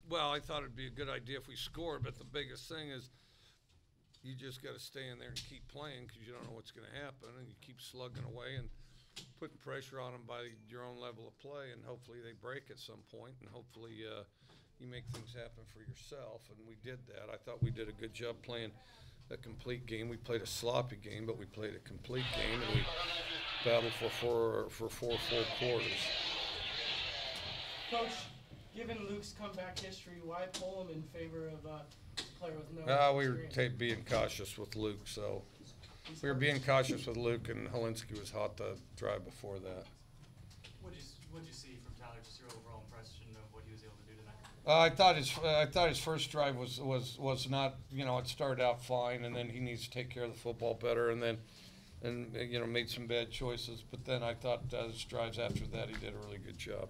Well, I thought it'd be a good idea if we scored, but the biggest thing is you just got to stay in there and keep playing because you don't know what's going to happen, and you keep slugging away and putting pressure on them by your own level of play, and hopefully they break at some point, and hopefully you make things happen for yourself, and we did that. I thought we did a good job playing a complete game. We played a sloppy game, but we played a complete game, and we battled for four full quarters. Coach, given Luke's comeback history, why pull him in favor of a player with no We experience? were being cautious with Luke, so we were being cautious with Luke, and Helinski was hot the drive before that. What'd you see from Tyler? Just your overall impression of what he was able to do tonight? I thought his first drive was not, it started out fine, and then he needs to take care of the football better, and made some bad choices. But then I thought his drives after that he did a really good job.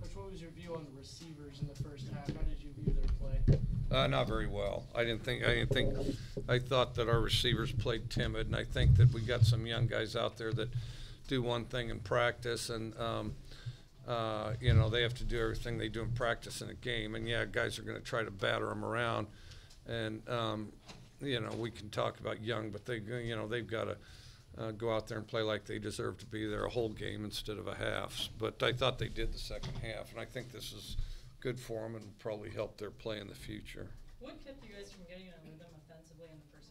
Coach, what was your view on the receivers in the first half? How did you view their play? Not very well. I thought that our receivers played timid, and I think that we got some young guys out there that do one thing in practice, and they have to do everything they do in practice in a game. And yeah, guys are going to try to batter them around, and we can talk about young, but they've got to go out there and play like they deserve to be there a whole game instead of a half. But I thought they did the second half, and I think this is good for them and probably help their play in the future. What kept you guys from getting in a rhythm offensively in the first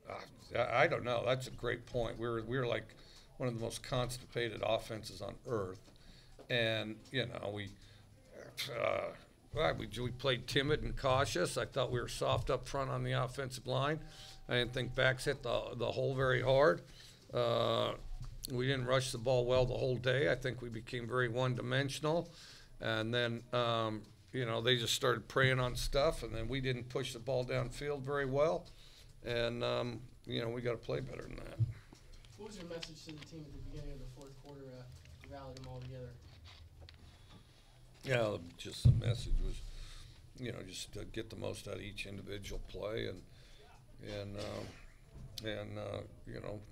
half? I don't know. That's a great point. We were like one of the most constipated offenses on earth, and we played timid and cautious. I thought we were soft up front on the offensive line. I didn't think backs hit the hole very hard. We didn't rush the ball well the whole day. I think we became very one-dimensional, and then they just started preying on stuff, and then we didn't push the ball downfield very well, and we got to play better than that. What was your message to the team at the beginning of the fourth quarter to rally them all together? Yeah, just the message was, just to get the most out of each individual play, and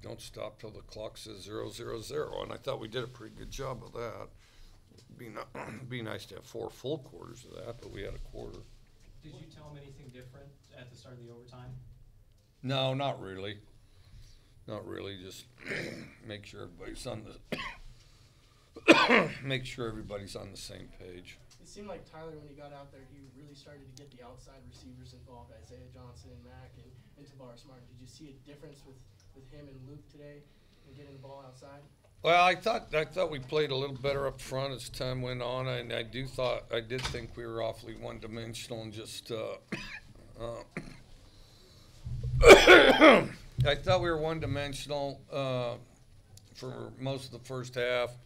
don't stop till the clock says 0-0-0. And I thought we did a pretty good job of that. Be nice to have 4 full quarters of that, but we had a quarter. Did you tell him anything different at the start of the overtime? No, not really. Not really. Just make sure everybody's on the same page. It seemed like Tyler, when he got out there, he really started to get the outside receivers involved, Isaiah Johnson and Mack and Tavares Martin. Did you see a difference with him and Luke today in getting the ball outside? Well, I thought we played a little better up front as time went on, and I did think we were awfully one-dimensional and just I thought we were one-dimensional for most of the first half.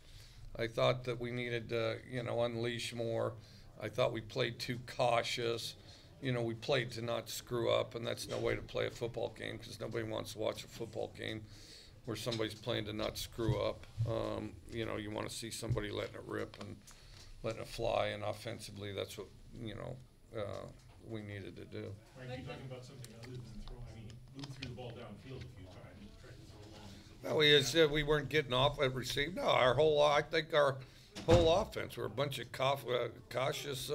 I thought that we needed to, unleash more. I thought we played too cautious. We played to not screw up, and that's no way to play a football game because nobody wants to watch a football game where somebody's playing to not screw up. You want to see somebody letting it rip and letting it fly, and offensively that's what, we needed to do. Frank, you're talking about something other than throwing. I mean, Luke threw the ball downfield a few times and tried to throw long. No, we said we weren't getting off at receive. No, I think our whole offense, we're a bunch of cautious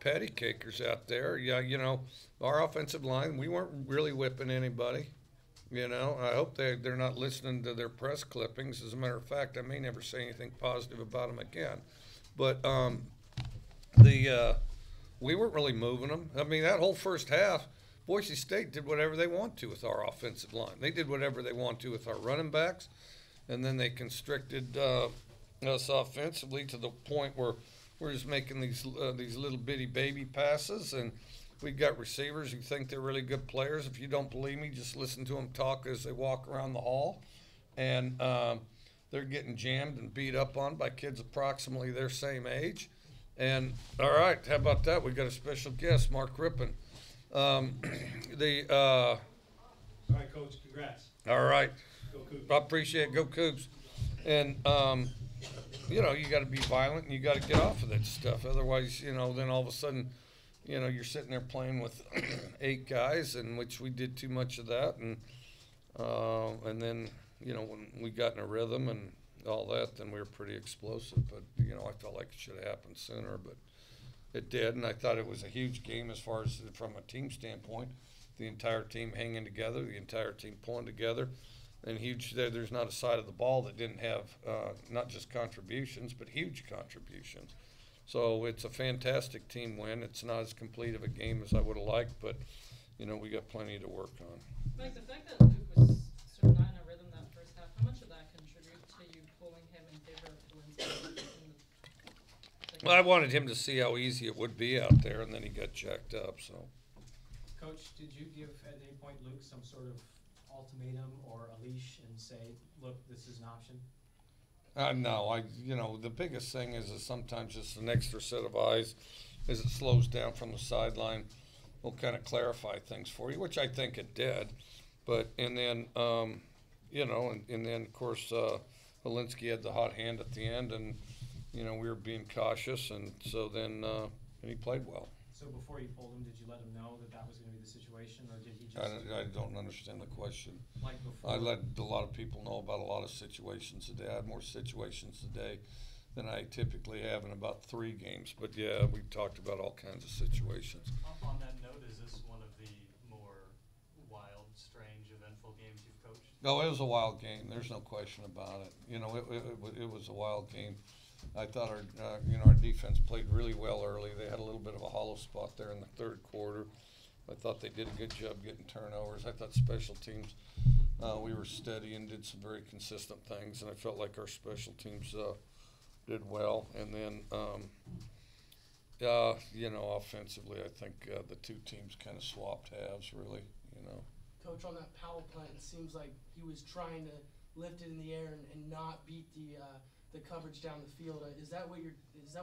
patty cakers out there. Yeah, our offensive line, we weren't really whipping anybody. I hope they're not listening to their press clippings. As a matter of fact, I may never say anything positive about them again. But we weren't really moving them. I mean, that whole first half, Boise State did whatever they want to with our offensive line. They did whatever they want to with our running backs, and then they constricted us offensively to the point where we're just making these little bitty baby passes, and we got receivers who think they're really good players. If you don't believe me, just listen to them talk as they walk around the hall, and they're getting jammed and beat up on by kids approximately their same age. And all right, how about that? We got a special guest, Mark Rippon. All right, Coach, congrats. All right. Go Cougs. I appreciate it. Go Cougs. And, you got to be violent and you got to get off of that stuff. Otherwise, then all of a sudden, you're sitting there playing with 8 guys, in which we did too much of that. And then, when we got in a rhythm and all that, then we were pretty explosive. But, you know, I felt like it should have happened sooner, but it did. And I thought it was a huge game as far as from a team standpoint. The entire team hanging together, the entire team pulling together. And huge, there's not a side of the ball that didn't have not just contributions, but huge contributions. So it's a fantastic team win. It's not as complete of a game as I would have liked, but, you know, we got plenty to work on. Mike, the fact that Luke was sort of not in a rhythm that first half, how much of that contribute to you pulling him in favor of Lindsay? Well, I wanted him to see how easy it would be out there, and then he got jacked up. So, Coach, did you give at any point Luke some sort of ultimatum or a leash and say, look, this is an option? no, you know, the biggest thing is sometimes just an extra set of eyes as it slows down from the sideline will kind of clarify things for you, which I think it did. But, and then, you know, and then, of course, Helinski had the hot hand at the end, and, you know, we were being cautious, and so then, and he played well. So before you pulled him, did you let him know that that was going to be the situation, or did he just? I don't understand the question. Like before? I let a lot of people know about a lot of situations today. I had more situations today than I typically have in about 3 games. But yeah, we talked about all kinds of situations. On that note, is this one of the more wild, strange, eventful games you've coached? No, it was a wild game. There's no question about it. You know, it was a wild game. I thought our defense played really well early. They had a little bit of a hollow spot there in the third quarter. I thought they did a good job getting turnovers. I thought special teams, we were steady and did some very consistent things, and I felt like our special teams did well. And then, you know, offensively, I think the 2 teams kind of swapped halves, really, you know. Coach, on that Powell punt, it seems like he was trying to lift it in the air and not beat the coverage down the field. Is that what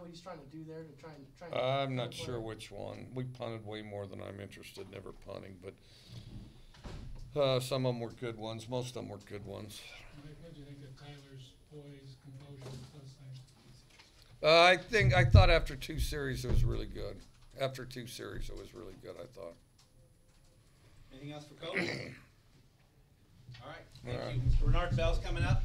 he's trying to do there to try and I'm not sure which one. We punted way more than I'm interested in ever punting, but some of them were good ones. Most of them were good ones. Mike, what do you think of Tyler's poise, composure, plus thing? I thought after 2 series it was really good. After 2 series it was really good, I thought. Anything else for Coach? All right. All right. Thank you. Mr. Bernard Bell's coming up.